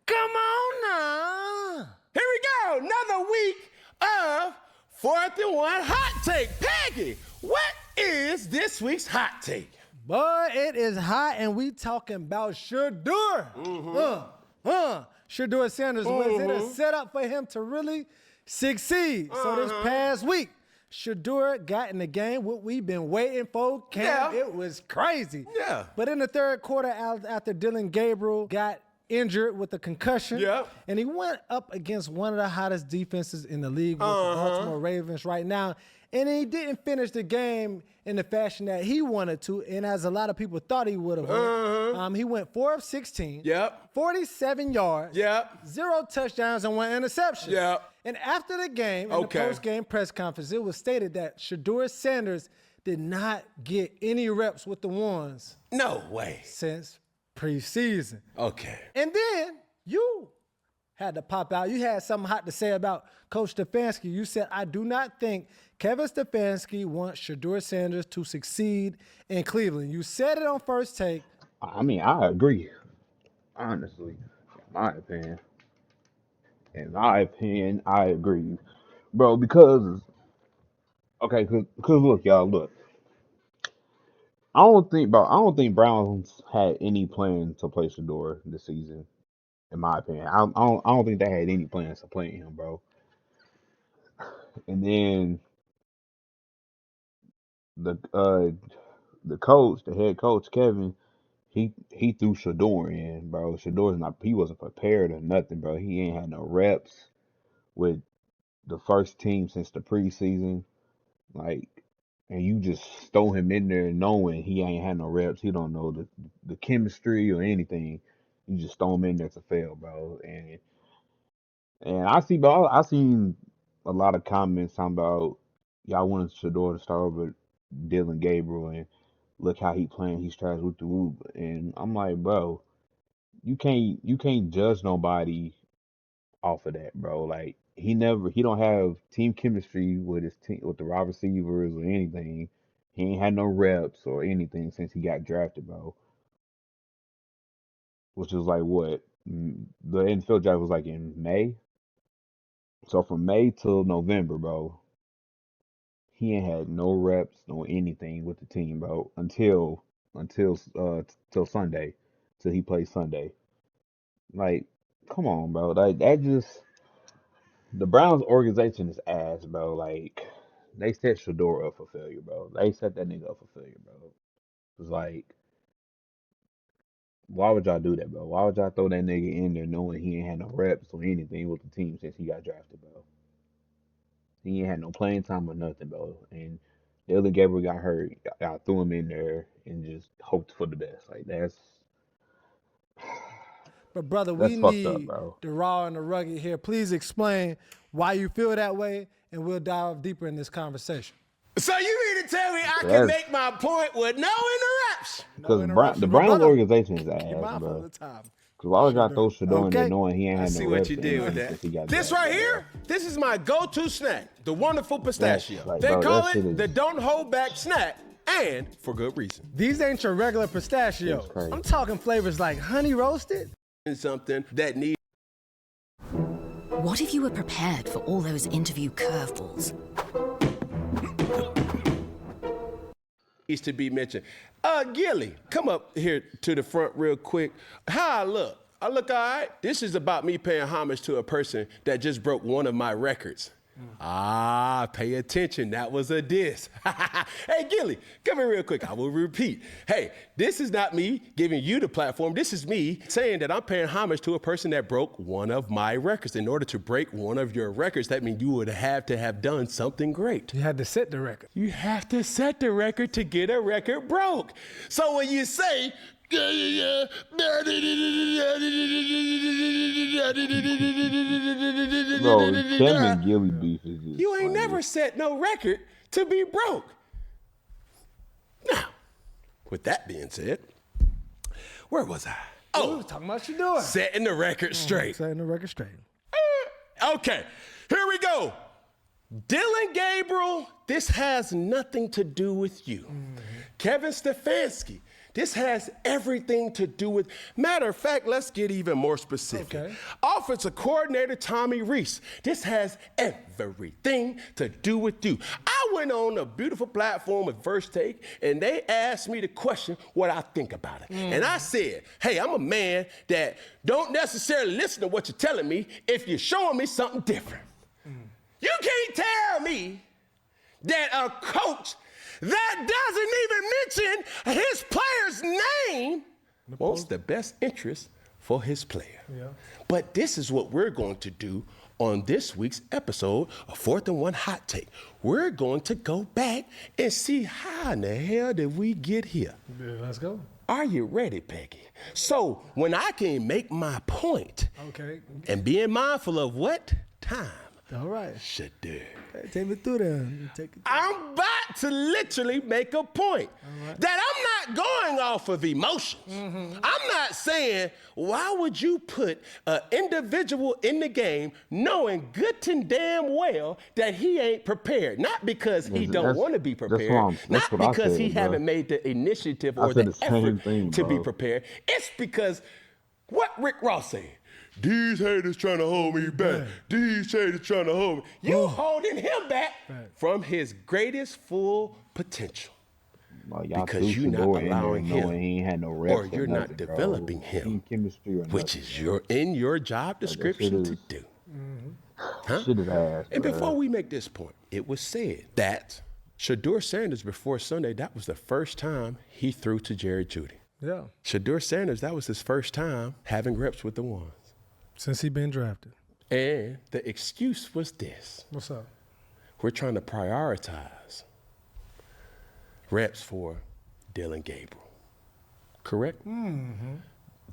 Come on now. Here we go. Another week of 4th and 1 hot take. Peggy, what is this week's hot take? Boy, it is hot, and we talking about Shedeur. Shedeur Sanders, was it a setup for him to really succeed? So this past week, Shedeur got in the game, what we've been waiting for. Cam, it was crazy. Yeah. But in the third quarter, after Dylan Gabriel got injured with a concussion, and he went up against one of the hottest defenses in the league with the Baltimore Ravens right now, and he didn't finish the game in the fashion that he wanted to, and as a lot of people thought he would have. He went 4 of 16, 47 yards, 0 touchdowns, and 1 interception. And after the game, in the post-game press conference, it was stated that Shedeur Sanders did not get any reps with the ones. No way. Since preseason. Okay. And then you had to pop out. You had something hot to say about Coach Stefanski. You said, I do not think Kevin Stefanski wants Shedeur Sanders to succeed in Cleveland. You said it on First Take. I mean, I agree. Honestly, in my opinion, I agree, bro. Because look, y'all, look. I don't think Browns had any plan to play Shedeur this season. In my opinion, I don't think they had any plans to play him, bro. And then the head coach Kevin, he threw Shedeur in, bro. He wasn't prepared or nothing, bro. He ain't had no reps with the first team since the preseason, and you just throw him in there knowing he ain't had no reps. He don't know the chemistry or anything. You just throw him in there to fail, bro. And I seen a lot of comments talking about y'all wanted Shedeur to start over Dylan Gabriel and look how he playing. He's trash with the whoop. And I'm like, bro, you can't judge nobody off of that, bro. Like he don't have team chemistry with his team, with the wide receivers or anything. He ain't had no reps or anything since he got drafted, bro. Which is like what? The NFL draft was like in May. So from May till November, bro, he ain't had no reps, no anything with the team, bro, until Sunday, till he played Sunday. Like, come on, bro. Like that just the Browns organization is ass, bro. Like they set Shedeur up for failure, bro. They set that nigga up for failure, bro. It's like, why would y'all do that, bro? Why would y'all throw that nigga in there knowing he ain't had no reps or anything with the team since he got drafted, bro? He ain't had no playing time or nothing, bro. And Dylan Gabriel got hurt. Y'all threw him in there and just hoped for the best. Like that's. But brother, that's we fucked need up, bro. the raw and the rugged here. Please explain why you feel that way, and we'll dive deeper in this conversation. So you mean to tell me I can make my point with no interruptions? Because the Browns organization is ass, bro. Because why would y'all throw Shedeur in there knowing he ain't had no reps? I see what you did with that. This right here, this is my go-to snack, the wonderful pistachio. Like, they bro, call it the don't hold back snack, and for good reason. These ain't your regular pistachio. I'm talking flavors like honey roasted. Something that needs. What if you were prepared for all those interview curveballs? Needs to be mentioned. Gilly, come up here to the front real quick. How I look? I look all right. This is about me paying homage to a person that just broke one of my records. Pay attention. That was a diss. Hey, Gilly, come here real quick. I will repeat. Hey, this is not me giving you the platform. This is me saying that I'm paying homage to a person that broke one of my records. In order to break one of your records, that means you would have to have done something great. You had to set the record. You have to set the record to get a record broke. So when you say, bro, Kevin and Gilly beef is just you ain't funny. never set no record to be broke. Now, with that being said, where was I? We were talking about Shedeur. Setting the record straight. Setting the record straight. Okay, here we go. Dylan Gabriel, this has nothing to do with you. Kevin Stefanski, This has everything to do with, matter of fact, let's get even more specific. Okay. Offensive coordinator Tommy Rees. This has everything to do with you. I went on a beautiful platform with First Take, and they asked me the question what I think about it. And I said, hey, I'm a man that don't necessarily listen to what you're telling me if you're showing me something different. You can't tell me that a coach that doesn't even mention his player's name wants the best interest for his player. Yeah. But this is what we're going to do on this week's episode of 4th and 1 Hot Take. We're going to go back and see how in the hell did we get here. Yeah, let's go. Are you ready, Peggy? So when I can make my point Okay. and being mindful of what time, All right. Shedeur. Hey, take me through there. I'm about to literally make a point that I'm not going off of emotions. I'm not saying, why would you put an individual in the game knowing good and damn well that he ain't prepared? Not because he don't want to be prepared. Not because he haven't made the initiative or the effort to be prepared. It's because what Rick Ross said. These haters trying to hold me back. These haters trying to hold me. You holding him back from his greatest full potential. Well, because you're not allowing him, he ain't had no reps or you're not developing him, which is in your job description to do. Huh? Shit is ass, and before we make this point, it was said that Shedeur Sanders before Sunday, that was the first time he threw to Jerry Jeudy. Yeah. Shedeur Sanders, that was his first time having reps with the ones. Since he been drafted. And the excuse was this. What's up? We're trying to prioritize reps for Dillon Gabriel. Correct? Mm-hmm.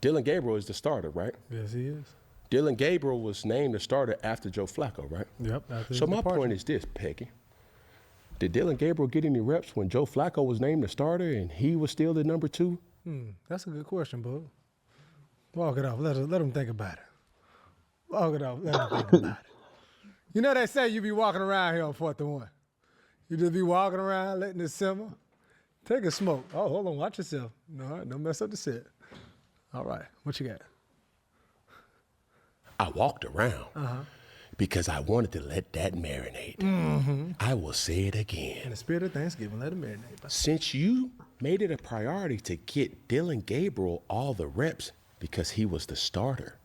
Dillon Gabriel is the starter, right? Yes, he is. Dillon Gabriel was named the starter after Joe Flacco, right? Yep. So my point is this, Peggy. Did Dillon Gabriel get any reps when Joe Flacco was named the starter and he was still the number 2? That's a good question, bud. Walk it off. Let him think about it. Walk it off. Let him think about it. You know they say you be walking around here on 4th and 1. You just be walking around letting it simmer. Take a smoke. Oh, hold on. Watch yourself. No, don't mess up the set. All right. What you got? I walked around because I wanted to let that marinate. I will say it again. In the spirit of Thanksgiving, let it marinate. Since you made it a priority to get Dillon Gabriel all the reps because he was the starter,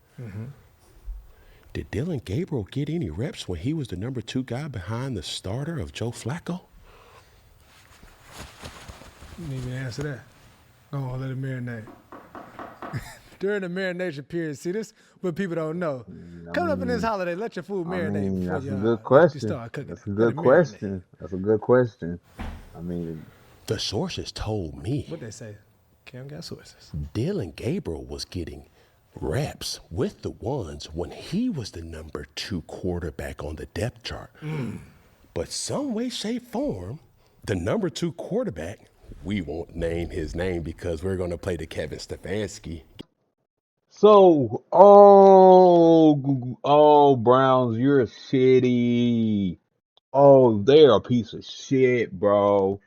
did Dillon Gabriel get any reps when he was the number 2 guy behind the starter of Joe Flacco? You didn't even answer that. Go on, let it marinate. During the marination period, see this what people don't know. Coming up in this holiday, let your food marinate before that's you, a good question. start cooking. That's a good question. That's a good question. I mean, the sources told me What they say? Cam got sources. Dillon Gabriel was getting reps with the ones when he was the number 2 quarterback on the depth chart. But some way, shape, form, the number 2 quarterback, we won't name his name because we're going to play the Kevin Stefanski. so, Browns, you're shitty. Oh, they're a piece of shit, bro.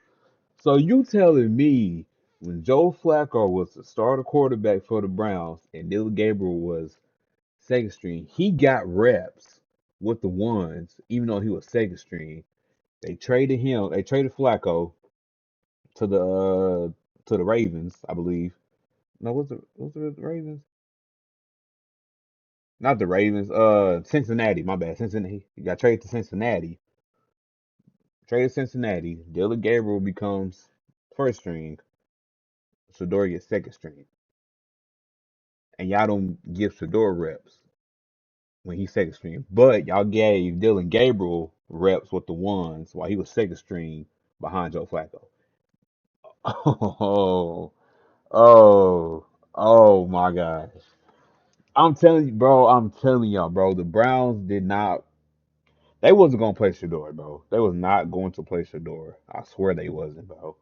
So you telling me when Joe Flacco was the starter quarterback for the Browns and Dillon Gabriel was second string, he got reps with the ones, even though he was second string. They traded Flacco to the Ravens, I believe. No, was the Ravens? Not the Ravens. Cincinnati. My bad. Cincinnati. He got traded to Cincinnati. Traded Cincinnati. Dillon Gabriel becomes first string. Shedeur gets second string. And y'all don't give Shedeur reps when he's second string. But y'all gave Dillon Gabriel reps with the ones while he was second string behind Joe Flacco. Oh, oh my gosh. I'm telling y'all, bro, the Browns did not. They wasn't gonna play Shedeur, bro. They was not going to play Shedeur. I swear they wasn't, bro.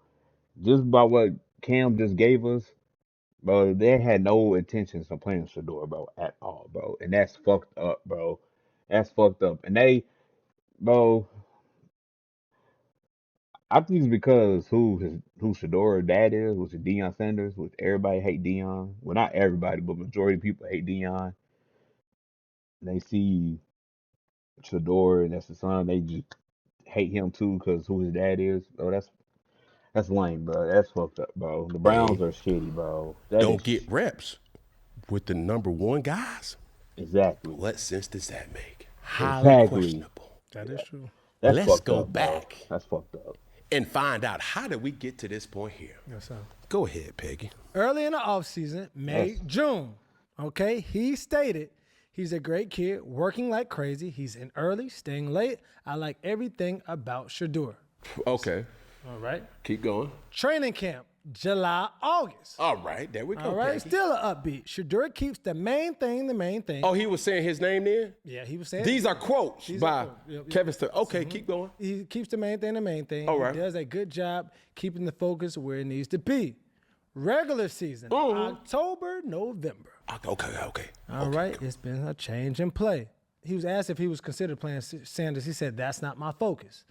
Just by what Cam just gave us, bro, they had no intentions of playing Shedeur, bro, at all, bro. And that's fucked up, bro. That's fucked up. And bro, I think it's because who Shedeur dad is, which is Deion Sanders, which everybody hate Deion. Well, not everybody, but majority of people hate Deion. They see Shedeur and that's the son, they just hate him too because who his dad is. Oh, that's lame, bro. That's fucked up, bro. The Browns They are shitty, bro. That don't is get reps with the number one guys. exactly, What sense does that make? Highly exactly. questionable. That is true. That's Let's fucked go up, back bro. That's fucked up. and find out how did we get to this point here. Yes, sir. Go ahead, Peggy. Early in the offseason, May, June, okay, he stated he's a great kid, working like crazy. He's in early, staying late. I like everything about Shedeur. Okay, All right. keep going. Training camp, July, August. All right, there we go. All right, Peggy. still an upbeat. Shedeur keeps the main thing the main thing. Oh, he was saying his name then? Yeah, he was saying These are quotes These by are quotes. Yep, Kevin Stefanski. Okay, keep going. He keeps the main thing the main thing. All right. He does a good job keeping the focus where it needs to be. Regular season, October, November. Okay. All right, it's been a change in play. He was asked if he was considered playing Sanders. He said, that's not my focus.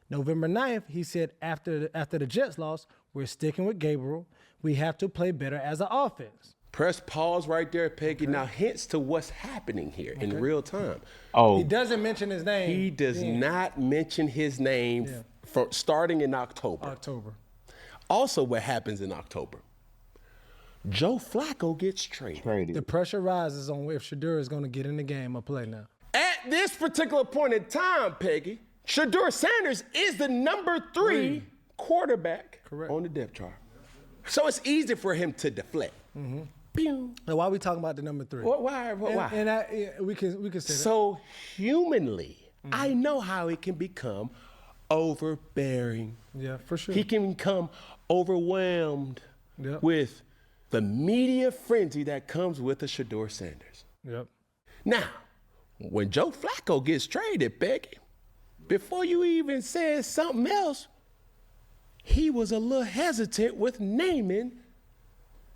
November 9th, he said, after the Jets lost, we're sticking with Gabriel. We have to play better as an offense. Press pause right there, Peggy. Now, hints to what's happening here in real time. Oh, He doesn't mention his name. He does not mention his name from starting in October. October. Also, what happens in October? Joe Flacco gets traded. The pressure rises on if Shedeur is going to get in the game or play now. At this particular point in time, Peggy, Shedeur Sanders is the number 3 quarterback on the depth chart. So it's easy for him to deflect. Pew. Now, why are we talking about the number 3? Why? We can say that. So humanly, I know how he can become overbearing. Yeah, for sure. He can become overwhelmed Yep. with the media frenzy that comes with a Shedeur Sanders. Yep. Now, when Joe Flacco gets traded, Becky, before you even said something else, he was a little hesitant with naming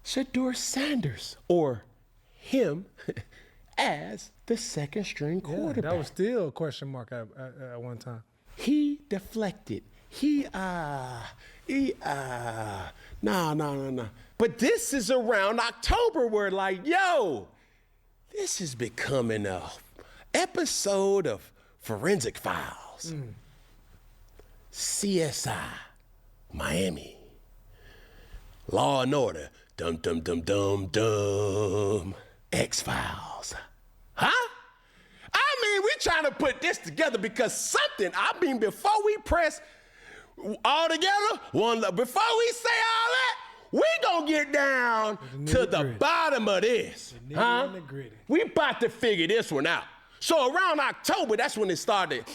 Shedeur Sanders or him as the second string Yeah, quarterback. that was still a question mark at one time. He deflected. No. But this is around October where like, yo, this is becoming a episode of Forensic Files. CSI, Miami. Law and Order, dum dum dum dum dum. X-Files. Huh? I mean, we trying to put this together because before we press all together, before we say all that, we gonna get down to the bottom of this. Huh? We about to figure this one out. So around October, that's when it started.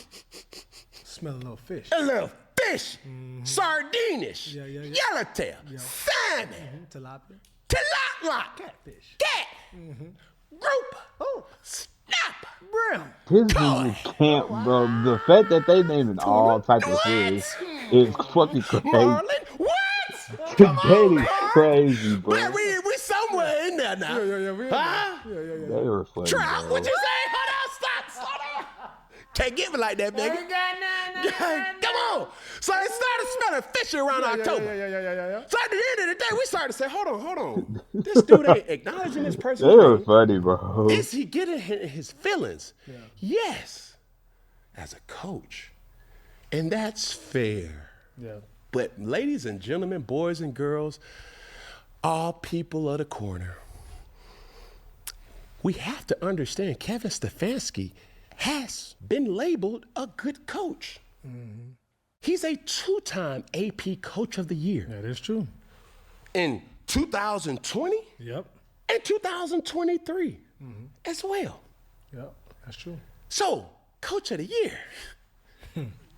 Smell a little fish. A little fish, sardinish, Yeah. yellowtail, salmon, tilapia, Catfish. cat, grouper, snapper, Brim. this is a camp, bro. The fact that they naming all type of fish is fucking crazy. marlin. What? That is crazy, bro. But we somewhere in there now. Huh? They were funny, Trout, bro. what you say? Hold on, stop. Can't get me like that, baby. Come on. So it started smelling fishy around October. So at the end of the day, we started to say, hold on. This dude ain't acknowledging this person. They were funny, bro. Is he getting his feelings? Yes, as a coach. And that's fair. Yeah. But ladies and gentlemen, boys and girls, all people of the corner, we have to understand Kevin Stefanski has been labeled a good coach. He's a 2-time AP Coach of the Year. That is true. In 2020 Yep. and 2023 as well. Yep. That's true. So, Coach of the Year,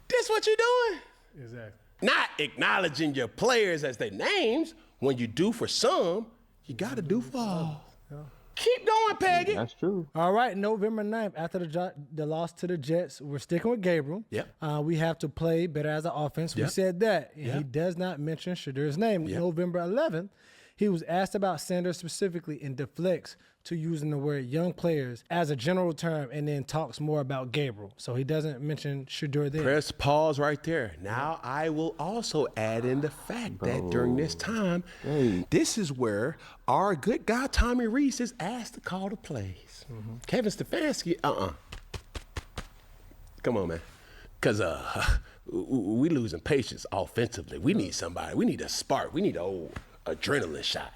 this what you're doing? Exactly. Not acknowledging your players as their names. When you do for some, you got to do for all. Keep going, Peggy. That's true. All right, November 9th, after the loss to the Jets, we're sticking with Gabriel. Yep. We have to play better as an offense. We Yep. said that. And Yep. he does not mention Shedeur's name. Yep. November 11th, he was asked about Sanders specifically and deflects to using the word young players as a general term and then talks more about Gabriel. So he doesn't mention Shedeur there. Press pause right there. Now I will also add in the fact that during this time, this is where our good guy Tommy Reese is asked to call the plays. Kevin Stefanski, come on, man. Because we losing patience offensively. We need somebody. We need a spark. We need an old adrenaline shot.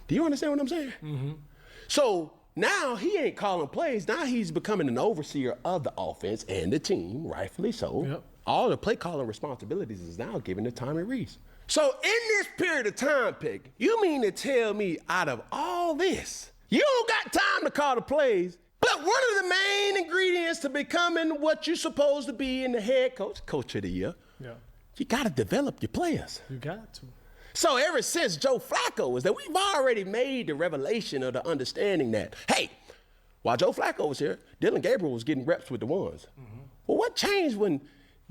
Do you understand what I'm saying? So now he ain't calling plays. Now he's becoming an overseer of the offense and the team, rightfully so. Yep. All the play calling responsibilities is now given to Tommy Reese. So in this period of time, Peggy, you mean to tell me out of all this, you don't got time to call the plays, but one of the main ingredients to becoming what you're supposed to be in the head coach of the year, you got to develop your players. You got to. So ever since Joe Flacco is that we've already made the revelation of the understanding that, hey, while Joe Flacco was here, Dylan Gabriel was getting reps with the ones. Well, what changed when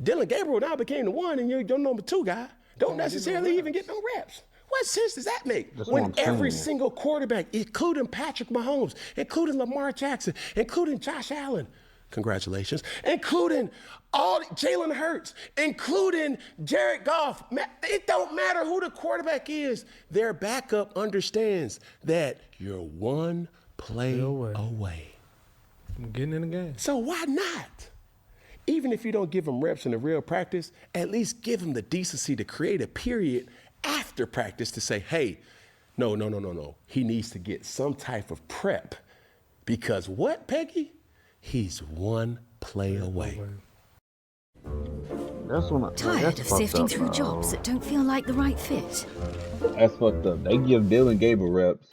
Dylan Gabriel now became the one and your number 2 guy don't necessarily even get no reps? What sense does that make? When every single quarterback, including Patrick Mahomes, including Lamar Jackson, including Josh Allen, congratulations, including all Jalen Hurts, including Jared Goff. It don't matter who the quarterback is. Their backup understands that you're one play away. I'm getting in the game. So why not? Even if you don't give them reps in a real practice, at least give them the decency to create a period after practice to say, hey, no. He needs to get some type of prep. Because what, Peggy? He's one play away. Tired of sifting through jobs that don't feel like the right fit? That's fucked up. They give Dylan Gabriel reps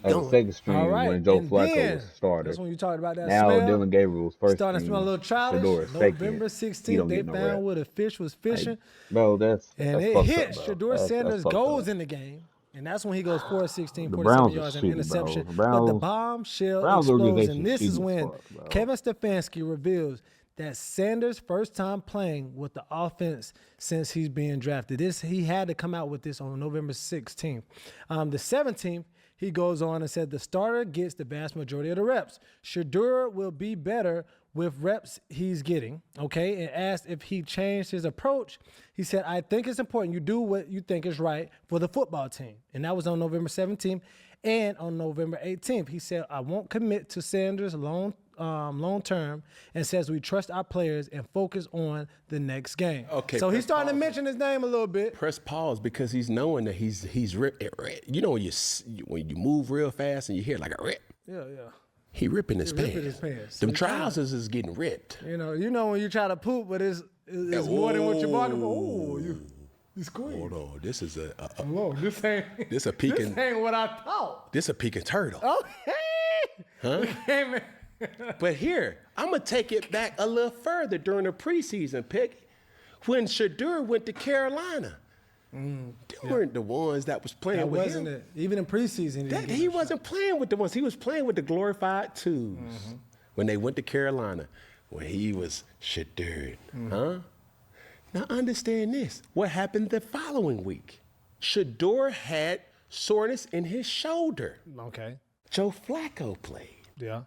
as a second string when Joe Flacco was started. That's when you talked about that now smell. Dylan Gabriel was first starting to smell a little childish. November 16th, they found where the fish was fishing. Bro, and it hit. Shedeur Sanders goes in the game. And that's when he goes 4-16, 47 yards and interception. But the bombshell explodes, and this is when Kevin Stefanski reveals that Sanders' first time playing with the offense since he's being drafted. He had to come out with this on November 16th. The 17th, he goes on and said the starter gets the vast majority of the reps. Shedeur will be better with reps he's getting, okay? And asked if he changed his approach. He said, I think it's important you do what you think is right for the football team. And that was on November 17th. And on November 18th, he said, I won't commit to Sanders long term, and says we trust our players and focus on the next game. Okay. So he's starting to mention his name a little bit. Press pause because he's knowing that he's ripped. You know when you move real fast and you hear like a rip. Yeah. He ripping his pants. Them trousers is getting ripped. You know when you try to poop, but it's more than what you're barking for. Oh, you squeeze. Hold on, this is a this ain't this ain't what I thought. This a peking turtle. Okay. Huh? Okay, but here, I'm going to take it back a little further during the preseason, Peggy. When Shedeur went to Carolina, they weren't the ones that was playing with him. It. Even in preseason. He wasn't playing with the ones. He was playing with the glorified twos when they went to Carolina, when he was Shedeur. Huh? Now understand this. What happened the following week? Shedeur had soreness in his shoulder. Okay. Joe Flacco played. Yeah.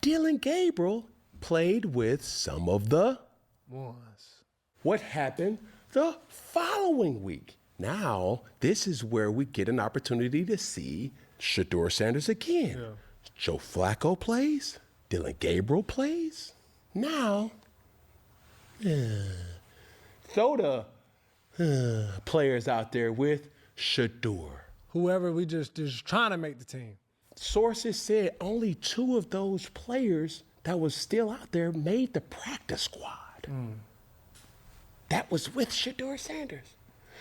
Dylan Gabriel played with some of the ones. What happened the following week? Now, this is where we get an opportunity to see Shedeur Sanders again. Yeah. Joe Flacco plays. Dylan Gabriel plays. Now, throw the players out there with Shedeur. Whoever we just trying to make the team. Sources said only 2 of those players that was still out there made the practice squad. That was with Shedeur Sanders.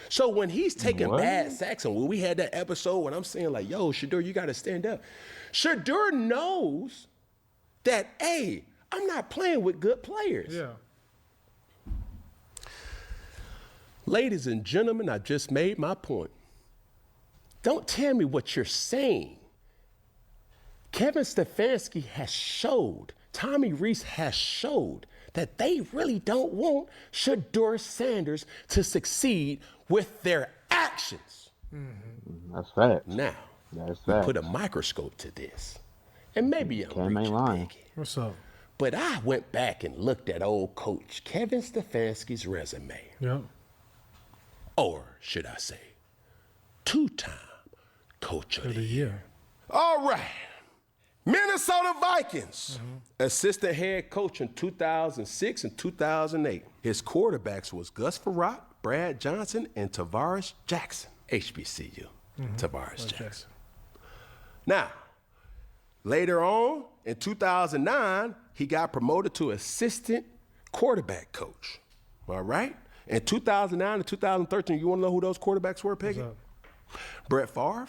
So when he's taking bad sacks, and when we had that episode when I'm saying like, yo, Shedeur, you got to stand up. Shedeur knows that, hey, I'm not playing with good players. Yeah. Ladies and gentlemen, I just made my point. Don't tell me what you're saying. Kevin Stefanski has showed, Tommy Reese has showed that they really don't want Shedeur Sanders to succeed with their actions. That's fact. Now, That's We facts. put a microscope to this. And maybe I'm Cam ain't reaching lying. big. What's up? But I went back and looked at old coach Kevin Stefanski's resume. Yep. Or should I say, two-time coach of the year. All right. Minnesota Vikings, assistant head coach in 2006 and 2008. His quarterbacks was Gus Frerotte, Brad Johnson, and Tavares Jackson. HBCU, Tavares Jackson. Now, later on, in 2009, he got promoted to assistant quarterback coach. All right? In 2009 and 2013, you want to know who those quarterbacks were, Peggy? Brett Favre.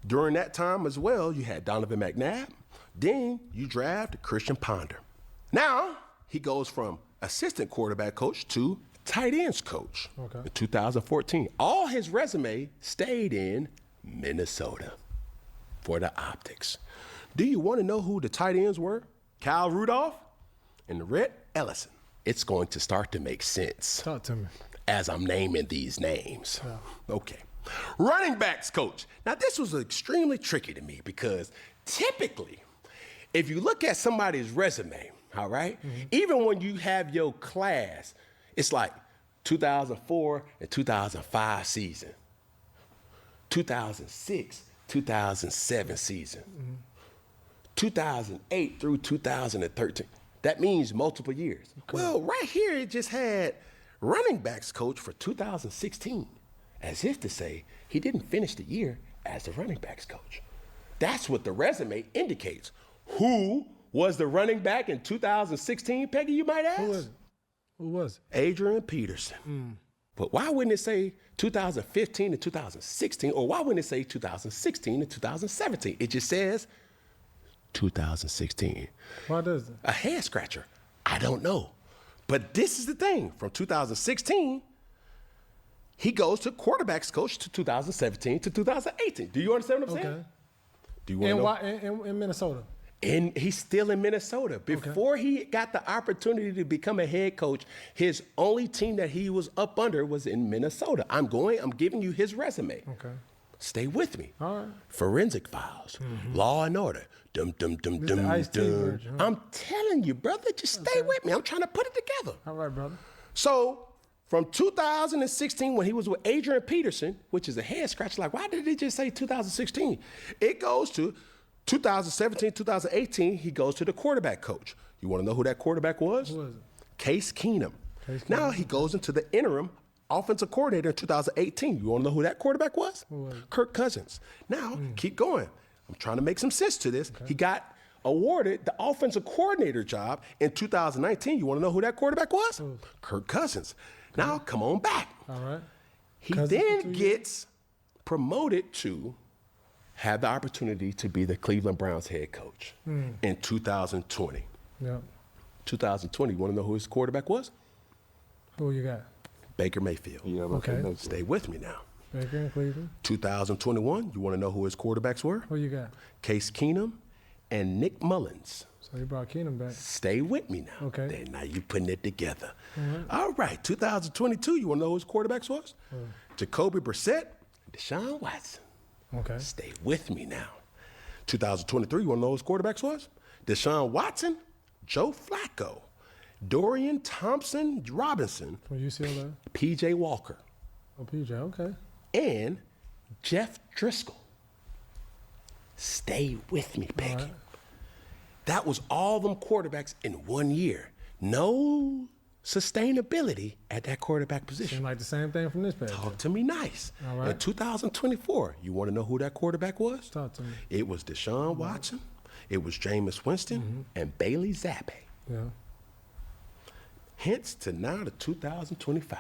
During that time as well, you had Donovan McNabb. Then you drafted Christian Ponder. Now, he goes from assistant quarterback coach to tight ends coach in 2014. All his resume stayed in Minnesota for the optics. Do you want to know who the tight ends were? Kyle Rudolph and Rhett Ellison. It's going to start to make sense. Talk to me. As I'm naming these names. Okay. Running backs coach. Now, this was extremely tricky to me because typically, if you look at somebody's resume, all right, even when you have your class, it's like 2004 and 2005 season, 2006, 2007 season, 2008 through 2013. That means multiple years. Well, right here, it just had running backs coach for 2016, as if to say he didn't finish the year as the running backs coach. That's what the resume indicates. Who was the running back in 2016, Peggy, you might ask? Who was it? Adrian Peterson. But why wouldn't it say 2015 to 2016, or why wouldn't it say 2016 to 2017? It just says 2016. Why does it? A head scratcher. I don't know. But this is the thing. From 2016, he goes to quarterbacks coach to 2017 to 2018. Do you understand what I'm saying? Do you want to know? In Minnesota. And he's still in Minnesota. Before he got the opportunity to become a head coach, his only team that he was up under was in Minnesota. I'm giving you his resume. Okay. Stay with me. All right. Forensic Files, Law and Order. Dum, dum, dum, dum, dum. I'm telling you, brother, just stay with me. I'm trying to put it together. All right, brother. So from 2016, when he was with Adrian Peterson, which is a head scratch, like, why did he just say 2016? It goes to 2017, 2018, he goes to the quarterback coach. You want to know who that quarterback was? Who was it? Case Keenum. Now he goes into the interim offensive coordinator in 2018. You want to know who that quarterback was? Who was it? Kirk Cousins. Now, keep going. I'm trying to make some sense to this. He got awarded the offensive coordinator job in 2019. You want to know who that quarterback was? Kirk Cousins. Now, come on back. All right. He Cousins then gets promoted to have the opportunity to be the Cleveland Browns head coach in 2020. Yeah. 2020, you want to know who his quarterback was? Who you got? Baker Mayfield. Yeah, Okay. Stay with me now. Baker in Cleveland. 2021, you want to know who his quarterbacks were? Who you got? Case Keenum and Nick Mullins. So you brought Keenum back. Stay with me now. Okay. There, now you putting it together. All right, 2022, you want to know who his quarterbacks was? Jacoby Brissett, Deshaun Watson. Okay. Stay with me now. 2023, you want to know who his quarterbacks was? Deshaun Watson, Joe Flacco, Dorian Thompson Robinson, From UCLA. P.J. Walker, Oh, PJ. Okay. and Jeff Driscoll. Stay with me, Becky. right. That was all them quarterbacks in 1 year. No sustainability at that quarterback position. Seemed like the same thing from this page. Talk to me nice. All right. In 2024, you want to know who that quarterback was? Talk to me. It was Deshaun Watson, it was Jameis Winston, and Bailey Zappi. Yeah. Hence to now to 2025.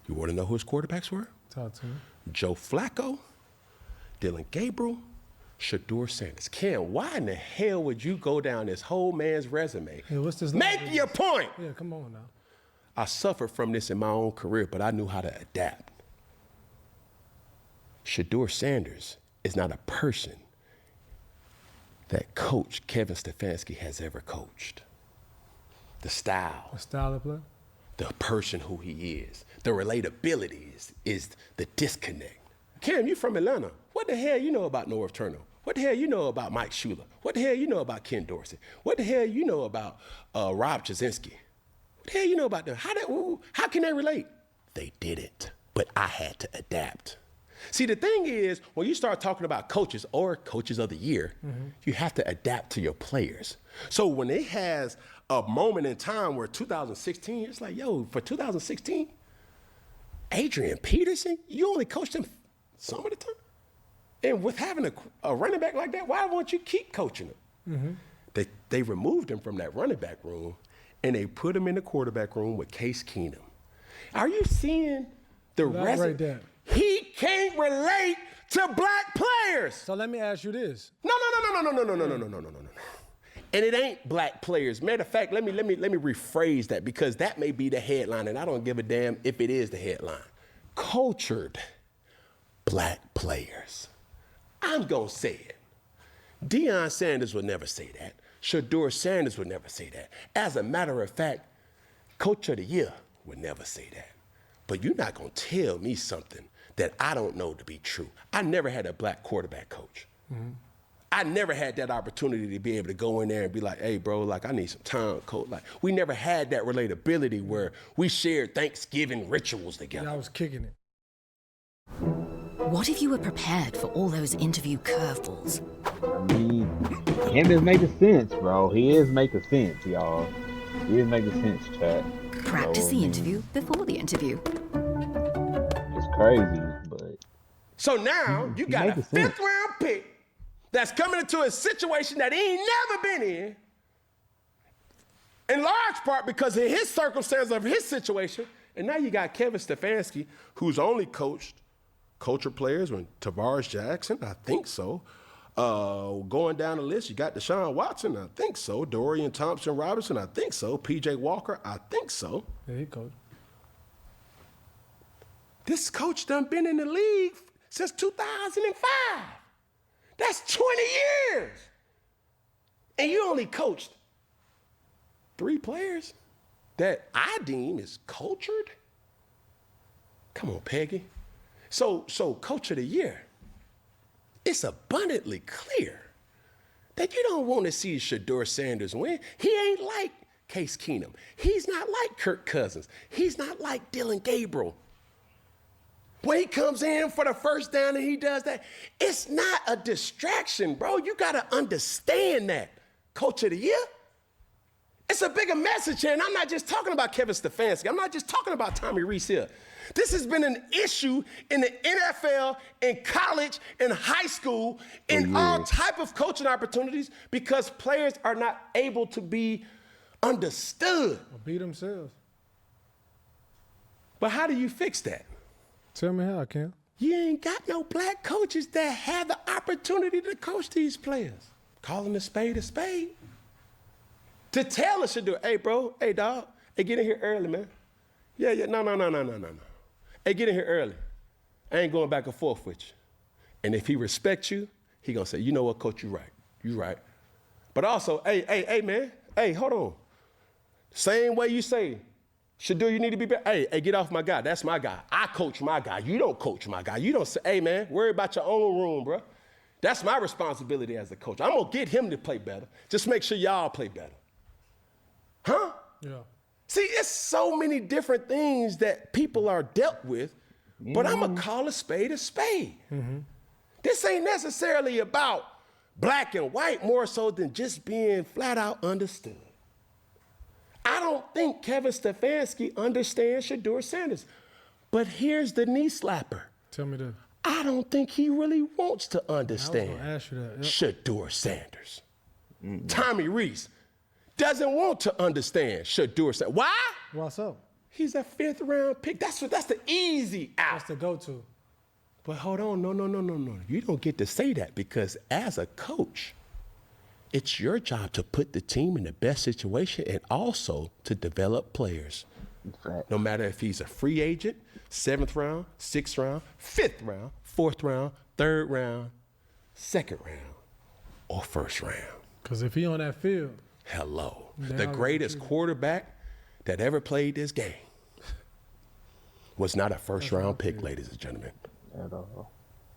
You want to know who his quarterbacks were? Talk to me. Joe Flacco, Dylan Gabriel, Shedeur Sanders. Ken, why in the hell would you go down this whole man's resume? Yeah, what's this? Make your point. Yeah, come on now. I suffered from this in my own career, but I knew how to adapt. Shedeur Sanders is not a person that Coach Kevin Stefanski has ever coached. The style, A style of play? the person who he is, the relatability is the disconnect. Cam, you from Atlanta. What the hell you know about Norv Turner? What the hell you know about Mike Schuler? What the hell you know about Ken Dorsey? What the hell you know about Rob Jasinski? What the hell you know about them? How can they relate? They didn't, but I had to adapt. See, the thing is, when you start talking about coaches or coaches of the year, you have to adapt to your players. So when it has a moment in time where 2016, it's like, yo, for 2016, Adrian Peterson, you only coached him some of the time? And with having a running back like that, why won't you keep coaching him? They removed him from that running back room, and they put him in the quarterback room with Case Keenum. Are you seeing the rest? Right there. He can't relate to black players. So let me ask you this. No. And it ain't black players. Matter of fact, let me rephrase that, because that may be the headline, and I don't give a damn if it is the headline. Cultured black players. I'm gonna say it. Deion Sanders would never say that. Shedeur Sanders would never say that. As a matter of fact, Coach of the Year would never say that. But you're not gonna tell me something that I don't know to be true. I never had a black quarterback coach. I never had that opportunity to be able to go in there and be like, hey, bro, like, I need some time, coach. Like, we never had that relatability where we shared Thanksgiving rituals together. I was kicking it. What if you were prepared for all those interview curveballs? I mean, him is making sense, bro. He is making sense, y'all. He is making sense, chat. Practice the interview before the interview. It's crazy, but... So now you got a fifth-round pick that's coming into a situation that he ain't never been in large part because of his circumstance of his situation. And now you got Kevin Stefanski, who's only coached culture players when Tavares Jackson, I think so. Going down the list, you got Deshaun Watson, I think so. Dorian Thompson-Robinson, I think so. P.J. Walker, I think so. Yeah, he coached. This coach done been in the league since 2005. That's 20 years. And you only coached 3 players that I deem is cultured? Come on, Peggy. So Coach of the Year, it's abundantly clear that you don't want to see Shedeur Sanders win. He ain't like Case Keenum. He's not like Kirk Cousins. He's not like Dillon Gabriel. When he comes in for the first down and he does that, it's not a distraction, bro. You got to understand that. Coach of the Year, it's a bigger message here, and I'm not just talking about Kevin Stefanski. I'm not just talking about Tommy Rees here. This has been an issue in the NFL, in college, in high school, in all type of coaching opportunities because players are not able to be understood. Or beat themselves. But how do you fix that? Tell me how, Cam. You ain't got no black coaches that have the opportunity to coach these players. Calling a spade a spade. To tell us to do it. Hey, bro. Hey, dog. Hey, get in here early, man. Yeah. No. Hey, get in here early. I ain't going back and forth with you. And if he respects you, he gonna say, you know what, coach, you right. You right. But also, hey, man. Hey, hold on. Same way you say, Shedeur, you need to be better. Hey, get off my guy. That's my guy. I coach my guy. You don't coach my guy. You don't say, hey, man, worry about your own room, bro. That's my responsibility as a coach. I'm going to get him to play better. Just make sure y'all play better. Huh? Yeah. See, it's so many different things that people are dealt with, but I'm going to call a spade a spade. This ain't necessarily about black and white more so than just being flat out understood. I don't think Kevin Stefanski understands Shedeur Sanders. But here's the knee slapper. Tell me that. I don't think he really wants to understand I was gonna ask you that. Yep. Shedeur Sanders. Tommy Rees doesn't want to understand Shedeur Sanders. Why? What's up? He's a 5th round pick. That's the easy out. That's the go-to. But hold on, no. You don't get to say that because as a coach, it's your job to put the team in the best situation and also to develop players. No matter if he's a free agent, 7th round, 6th round, 5th round, 4th round, 3rd round, 2nd round, or 1st round. Because if he on that field. Hello. The greatest quarterback that ever played this game was not a 1st round pick, ladies and gentlemen. At all.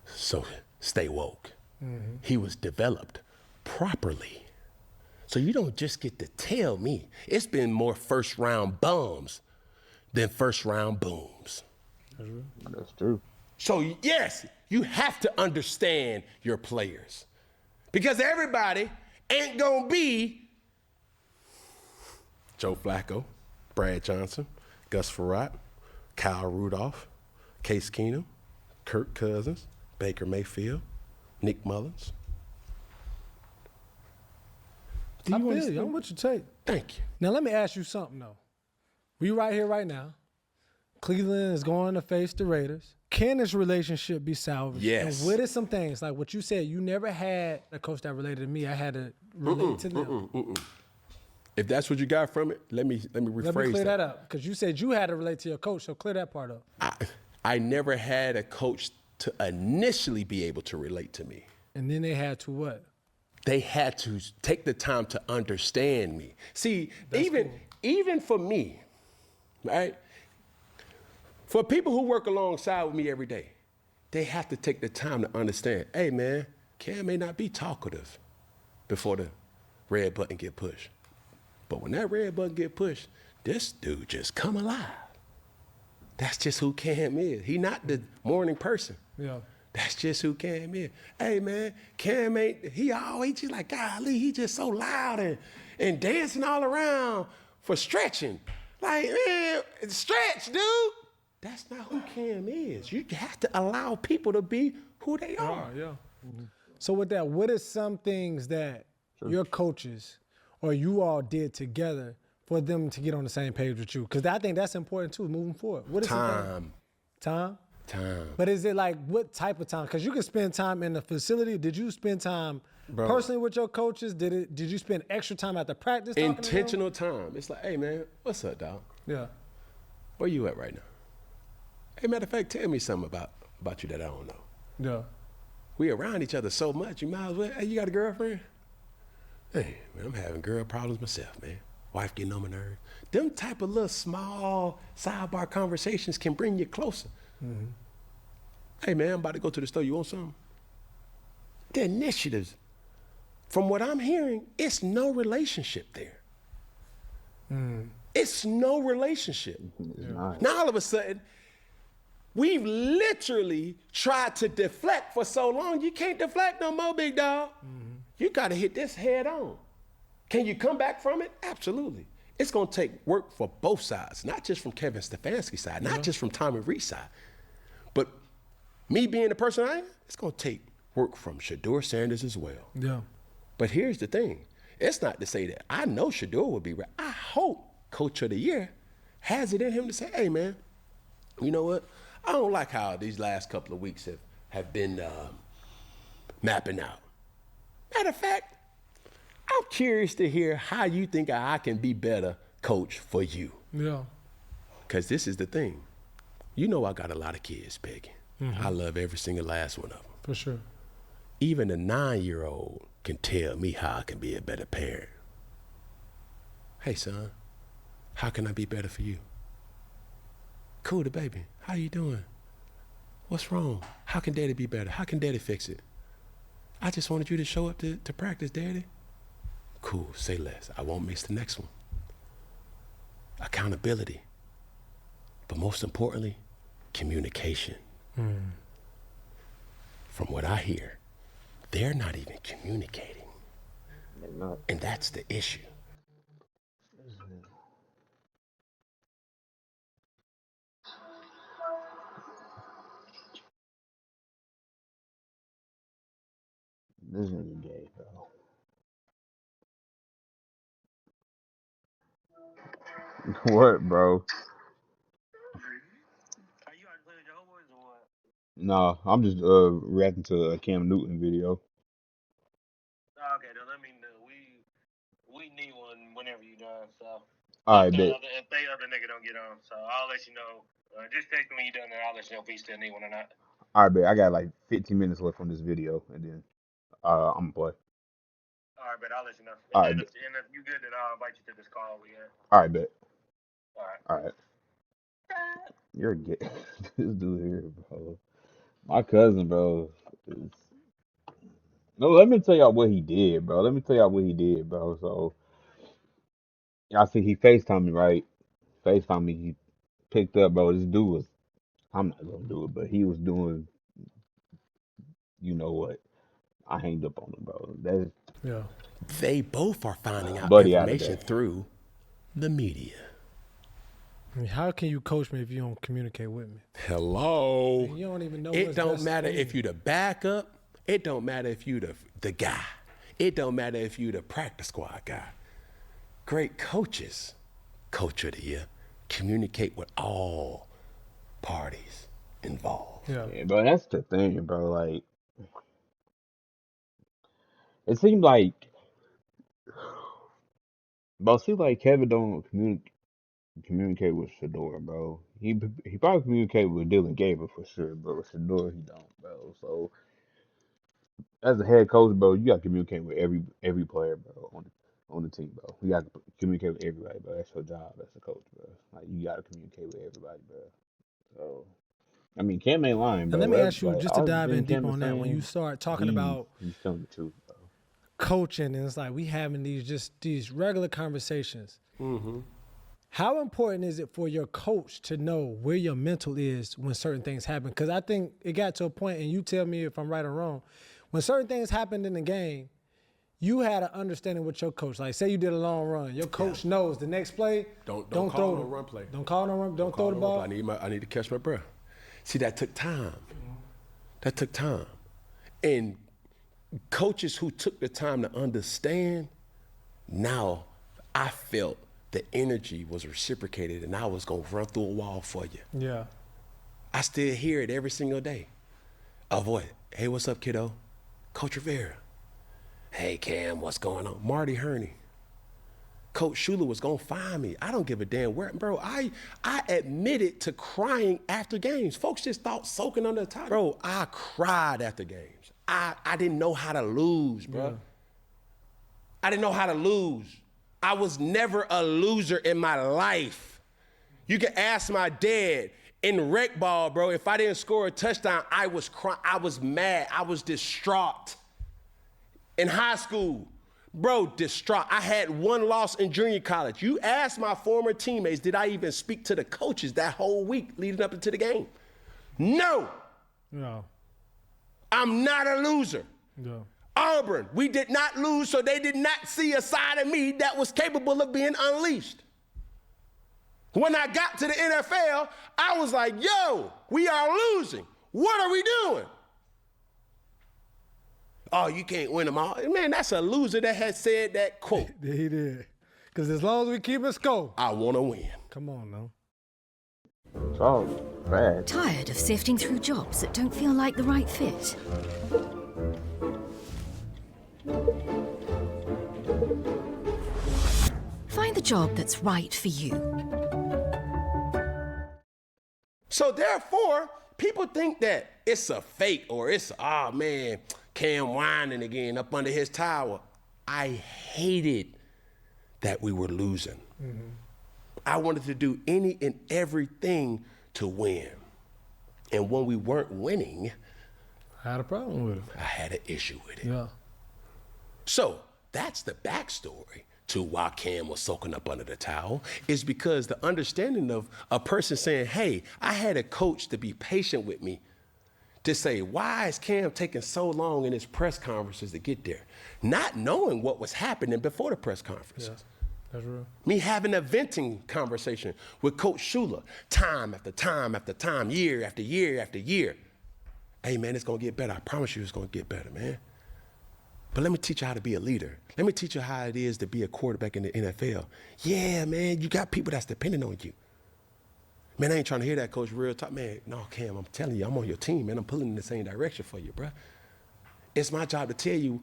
So stay woke. He was developed properly. So you don't just get to tell me. It's been more first round bums than first round booms. That's true. So yes, you have to understand your players. Because everybody ain't gonna be Joe Flacco, Brad Johnson, Gus Frerotte, Kyle Rudolph, Case Keenum, Kirk Cousins, Baker Mayfield, Nick Mullins. I feel you. I'm what you take. Thank you. Now let me ask you something though. We right here right now. Cleveland is going to face the Raiders. Can this relationship be salvaged? Yes. And what are some things like what you said? You never had a coach that related to me. I had to relate to them. If that's what you got from it, let me rephrase Let me clear that up because you said you had to relate to your coach. So clear that part up. I never had a coach to initially be able to relate to me. And then they had to what? They had to take the time to understand me. See, even for me, right? For people who work alongside with me every day, they have to take the time to understand, hey man, Cam may not be talkative before the red button get pushed. But when that red button get pushed, this dude just come alive. That's just who Cam is. He not the morning person. Yeah. That's just who Cam is. Hey man, Cam ain't, he just like, golly, he just so loud and dancing all around for stretching. Like, man, stretch, dude. That's not who Cam is. You have to allow people to be who they are. Yeah. So with that, what are some things that your coaches or you all did together for them to get on the same page with you? Because I think that's important too, moving forward. What is Time. Time? Time. But is it like what type of time? Because you can spend time in the facility. Did you spend time personally with your coaches? Did you spend extra time at the practice? Intentional time. It's like, hey man, what's up, dog? Yeah. Where you at right now? Hey, matter of fact, tell me something about you that I don't know. Yeah. We around each other so much, you might as well, hey, you got a girlfriend? Hey, man, I'm having girl problems myself, man. Wife getting on my nerves. Them type of little small sidebar conversations can bring you closer. Mm-hmm. Hey, man, I'm about to go to the store. You want something? The initiatives, from what I'm hearing, it's no relationship there. It's no relationship. Nice. Now, all of a sudden, we've literally tried to deflect for so long. You can't deflect no more, big dog. You got to hit this head on. Can you come back from it? Absolutely. It's going to take work for both sides, not just from Kevin Stefanski's side, not just from Tommy Rees's side. But me being the person I am, it's going to take work from Shedeur Sanders as well. Yeah. But here's the thing. It's not to say that I know Shedeur will be right. I hope Coach of the Year has it in him to say, hey, man, you know what? I don't like how these last couple of weeks have been mapping out. Matter of fact, I'm curious to hear how you think I can be better coach for you. Yeah. Because this is the thing. You know I got a lot of kids, Peggy. I love every single last one of them. For sure. Even a 9-year-old can tell me how I can be a better parent. Hey, son, how can I be better for you? Cool, the baby. How you doing? What's wrong? How can daddy be better? How can daddy fix it? I just wanted you to show up to practice, daddy. Cool, say less. I won't miss the next one. Accountability. But most importantly, communication. From what I hear, they're not even communicating. They're not. And that's the issue. This nigga gay, bro. What, bro? Are you out playing Jehovah's or what? No, I'm just reacting to a Cam Newton video. Okay, then let me know. We need one whenever you done. So All right, bet. if they other nigga don't get on, so I'll let you know. Just text me when you done, and I'll let you know if we still need one or not. All right, bet. I got like 15 minutes left on this video, and then I'm gonna play. All right, but I'll let you know. All right, And if you good, then I'll invite you to this call we had. All right, bet. All right. All right. You're gay. This dude here, bro. My cousin, bro. Is, no, let me tell y'all what he did, bro. Let me tell y'all what he did, bro. So I see he FaceTimed me, right? FaceTimed me. He picked up, bro. This dude was. I'm not gonna do it, but he was doing. You know what? I hanged up on him, bro. That's Yeah. They both are finding out buddy out of information there. through the media. I mean, how can you coach me if you don't communicate with me? Hello. You don't even know It what's don't best matter for if you. you the backup. It don't matter if you the guy. It don't matter if you the practice squad guy. Great coaches, coach of the year, communicate with all parties involved. Yeah. Yeah, bro. That's the thing, bro. Like it seems like, bro. Seems like Kevin don't communicate with Shedeur, bro. He probably communicate with Dylan Gabriel for sure, but with Shedeur he don't, bro. So as a head coach, bro, you got to communicate with every player, bro, on the team, bro. You got to communicate with everybody, bro. That's your job as a coach, bro. Like you got to communicate with everybody, bro. So I mean, Cam ain't lying, And bro. let me ask you, Like just to dive everything in deep Cam is on that, when you saying, start talking about he's telling the truth, bro. coaching, and it's like we having these regular conversations. How important is it for your coach to know where your mental is when certain things happen? Because I think it got to a point, and you tell me if I'm right or wrong, when certain things happened in the game, you had an understanding with your coach. Like, say you did a long run, your coach knows the next play. Don't throw call the no run play. Don't call no run. Don't throw the ball. I need to catch my breath. See, that took time. That took time. And coaches who took the time to understand, now I felt the energy was reciprocated and I was gonna run through a wall for you. Yeah. I still hear it every single day. Avoid it. Hey, what's up, kiddo? Coach Rivera. Hey, Cam, what's going on? Marty Herney. Coach Schuler was gonna find me. I don't give a damn where, bro. I admitted to crying after games. Folks just thought soaking under the towel. Bro, I cried after games. I didn't know how to lose, bro. Yeah. I didn't know how to lose. I was never a loser in my life. You can ask my dad in rec ball, bro. If I didn't score a touchdown, I was crying. I was mad. I was distraught. In high school, bro, distraught. I had one loss in junior college. You ask my former teammates, did I even speak to the coaches that whole week leading up into the game? No. No. I'm not a loser. No. Auburn, we did not lose, so they did not see a side of me that was capable of being unleashed. When I got to the NFL, I was like, yo, we are losing. What are we doing? Oh, you can't win them all. Man, that's a loser that has said that quote. Yeah, he did. Because as long as we keep it score, I want to win. come on now. It's all bad. Tired of sifting through jobs that don't feel like the right fit? Find the job that's right for you. So therefore, people think that it's a fake or it's, oh man, Cam whining again up under his tower. I hated that we were losing. I wanted to do any and everything to win. And when we weren't winning, I had a problem with it. I had an issue with it. Yeah. So that's the backstory to why Cam was soaking up under the towel, is because the understanding of a person saying, hey, I had a coach to be patient with me to say, why is Cam taking so long in his press conferences to get there? Not knowing what was happening before the press conference. Yeah. That's real. Me having a venting conversation with Coach Schuler time after time after time, year after year after year. Hey, man, it's going to get better. I promise you it's going to get better, man. But let me teach you how to be a leader. Let me teach you how it is to be a quarterback in the NFL. Yeah, man, you got people that's depending on you. Man, I ain't trying to hear that, Coach. Real talk. Man, no, Cam, I'm telling you, I'm on your team, man. I'm pulling in the same direction for you, bro. It's my job to tell you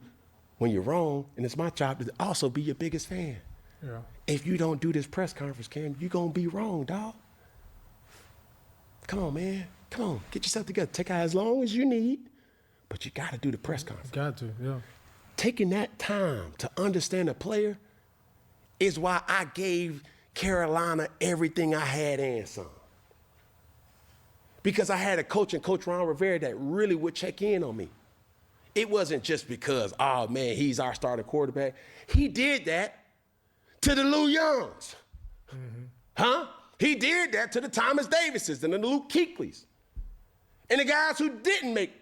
when you're wrong, and it's my job to also be your biggest fan. Yeah. If you don't do this press conference, Cam, you're going to be wrong, dog. Come on, man. Come on. Get yourself together. Take out as long as you need, but you got to do the press conference. Got to, yeah. Taking that time to understand a player is why I gave Carolina everything I had and some. because I had a coach and Coach Ron Rivera that really would check in on me. It wasn't just because, oh man, he's our starting quarterback. He did that to the Lou Youngs. Huh? He did that to the Thomas Davises and the Luke Kuechly's and the guys who didn't make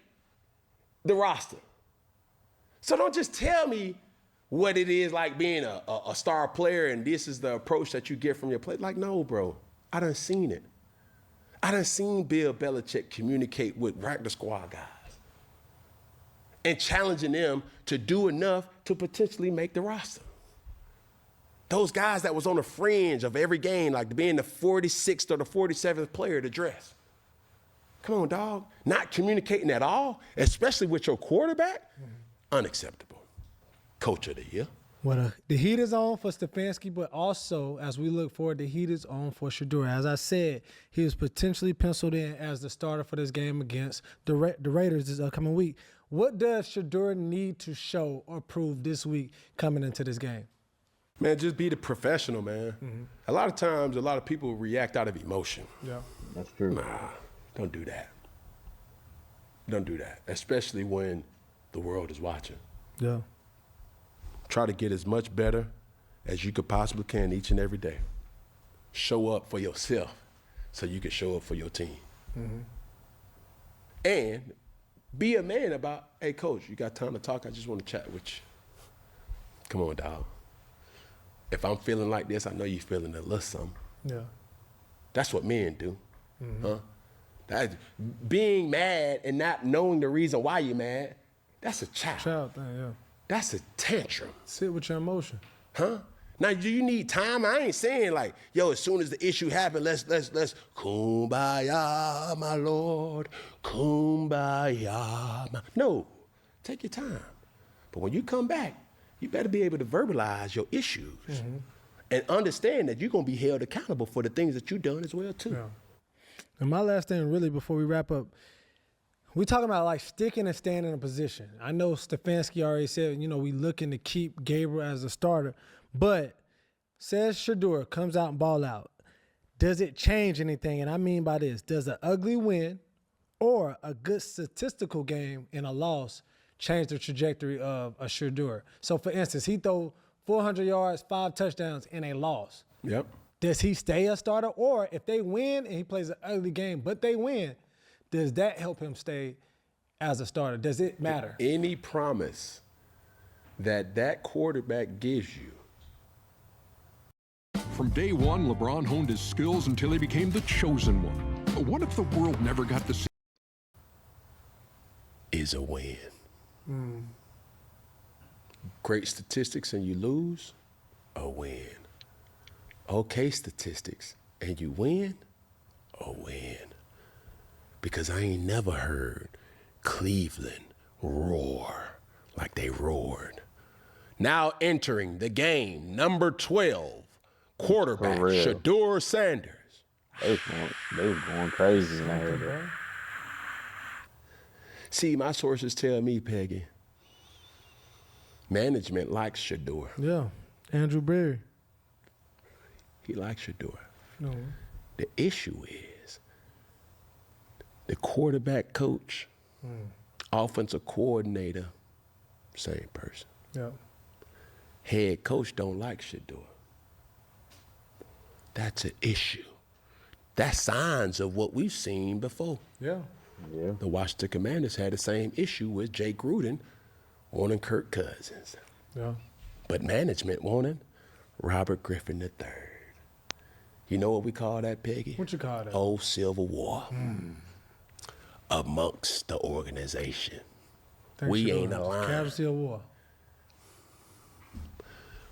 the roster. So don't just tell me what it is like being a star player and this is the approach that you get from your play. Like, no, bro, I done seen it. I done seen Bill Belichick communicate with practice squad guys and challenging them to do enough to potentially make the roster. Those guys that was on the fringe of every game, like being the 46th or the 47th player to dress. Come on, dog. Not communicating at all, especially with your quarterback, unacceptable. Coach of the year. Well, the heat is on for Stefanski, but also, as we look forward, the heat is on for Shedeur. As I said, he was potentially penciled in as the starter for this game against the Raiders this upcoming week. What does Shedeur need to show or prove this week coming into this game? Man, just be the professional, man. A lot of times, a lot of people react out of emotion. Yeah. That's true. Nah, don't do that. Don't do that, especially when the world is watching. Yeah. Try to get as much better as you could possibly can each and every day. Show up for yourself so you can show up for your team. And be a man about, hey, coach, you got time to talk? I just want to chat with you. Come on, dog. If I'm feeling like this, I know you're feeling a little something. Yeah. That's what men do. Huh? Being mad and not knowing the reason why you're mad, that's a child. Child thing, yeah. That's a tantrum. Sit with your emotion. Huh? Now, do you need time? I ain't saying like, yo, as soon as the issue happens, let's kumbaya, my Lord, kumbaya. No, take your time. But when you come back, you better be able to verbalize your issues and understand that you're going to be held accountable for the things that you've done as well, too. Yeah. And my last thing, really, before we wrap up, we talking about like sticking and staying in a position. I know Stefanski already said, we looking to keep Gabriel as a starter, but says Shedeur comes out and ball out. Does it change anything? And I mean by this, does an ugly win or a good statistical game in a loss change the trajectory of a Shedeur? So, for instance, he throw 400 yards, 5 touchdowns in a loss. Yep. Does he stay a starter? Or if they win and he plays an ugly game, but they win, does that help him stay as a starter? Does it matter? Any promise that quarterback gives you. From day one, LeBron honed his skills until he became the chosen one. But what if the world never got to see? Is a win. Great statistics and you lose, a win. Okay statistics and you win, a win. Because I ain't never heard Cleveland roar like they roared. Now entering the game, number 12, quarterback Shedeur Sanders. They was going crazy in there. See, my sources tell me, Peggy, management likes Shedeur. Yeah, Andrew Berry. He likes Shedeur. No. The issue is the quarterback coach, offensive coordinator, same person. Yeah. Head coach don't like Shedeur. That's an issue. That's signs of what we've seen before. Yeah. Yeah. The Washington Commanders had the same issue with Jay Gruden wanting Kirk Cousins. Yeah. But management wanted Robert Griffin III. You know what we call that, Peggy? What you call that? Old Civil War amongst the organization. Thanks We for ain't doing it. aligned. Casualty of war.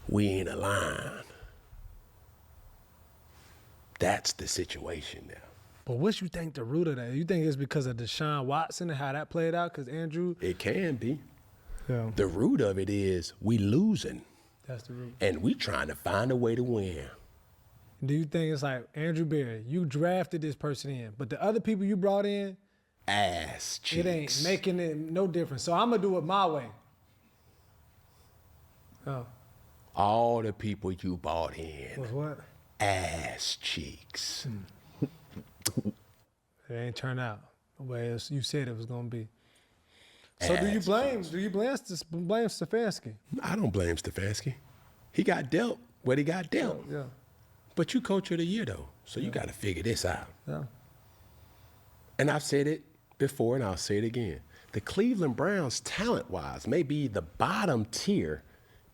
We ain't aligned. That's the situation now. But what you think the root of that? You think it's because of Deshaun Watson and how that played out? Because Andrew. It can be. Yeah. The root of it is we losing, That's the root. and we trying to find a way to win. Do you think it's like Andrew Berry, you drafted this person in, but the other people you brought in, Ass cheeks. it ain't making it no difference. So I'm going to do it my way. Oh. All the people you bought in, Was what? ass cheeks. It ain't turn out the way you said it was gonna be. So do you blame Stefanski? I don't blame Stefanski. He got dealt what he got dealt. Yeah. But you coach of the year though, so you got to figure this out. Yeah. And I've said it before, and I'll say it again. The Cleveland Browns, talent-wise, may be the bottom tier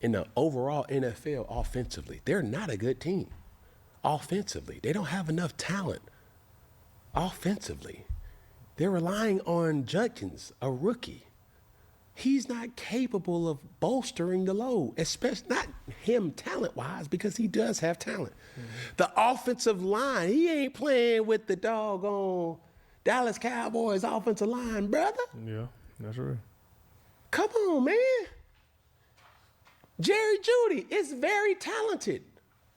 in the overall NFL offensively. They're not a good team offensively. They don't have enough talent offensively. They're relying on Judkins, a rookie. He's not capable of bolstering the load, especially not him talent-wise, because he does have talent. The offensive line, he ain't playing with the doggone Dallas Cowboys offensive line, brother. Yeah, that's right. Come on, man. Jerry Jeudy is very talented,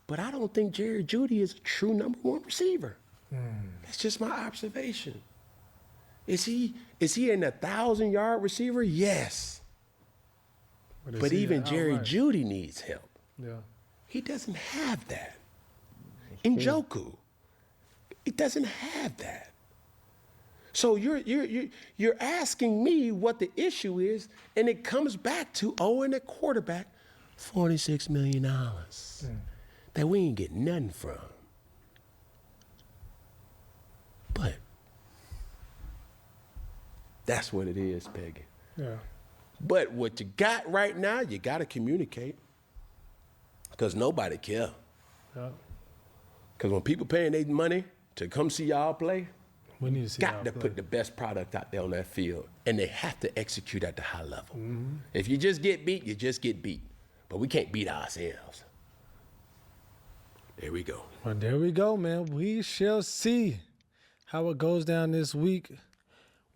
but I don't think Jerry Jeudy is a true number one receiver. That's just my observation. Is he an 1,000-yard receiver? Yes. But even Jerry Jeudy needs help. Yeah. He doesn't have that. Njoku, he doesn't have that. So you're asking me what the issue is, and it comes back to owing a quarterback $46 million that we ain't getting nothing from. But that's what it is, Peggy. Yeah. But what you got right now, you got to communicate, because nobody care. Yeah. Because when people paying their money to come see y'all play, We need to see got to put the best product out there on that field, and they have to execute at the high level. Mm-hmm. If you just get beat, you just get beat. But we can't beat ourselves. There we go. Well, there we go, man. We shall see how it goes down this week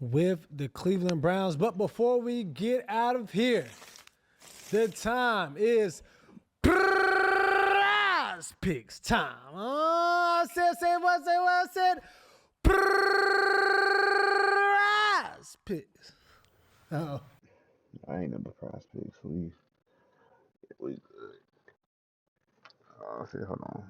with the Cleveland Browns. But before we get out of here, the time is prize picks time. Oh, say what I said. Prize picks. Uh-oh. I ain't number prize picks. We good. Hold on.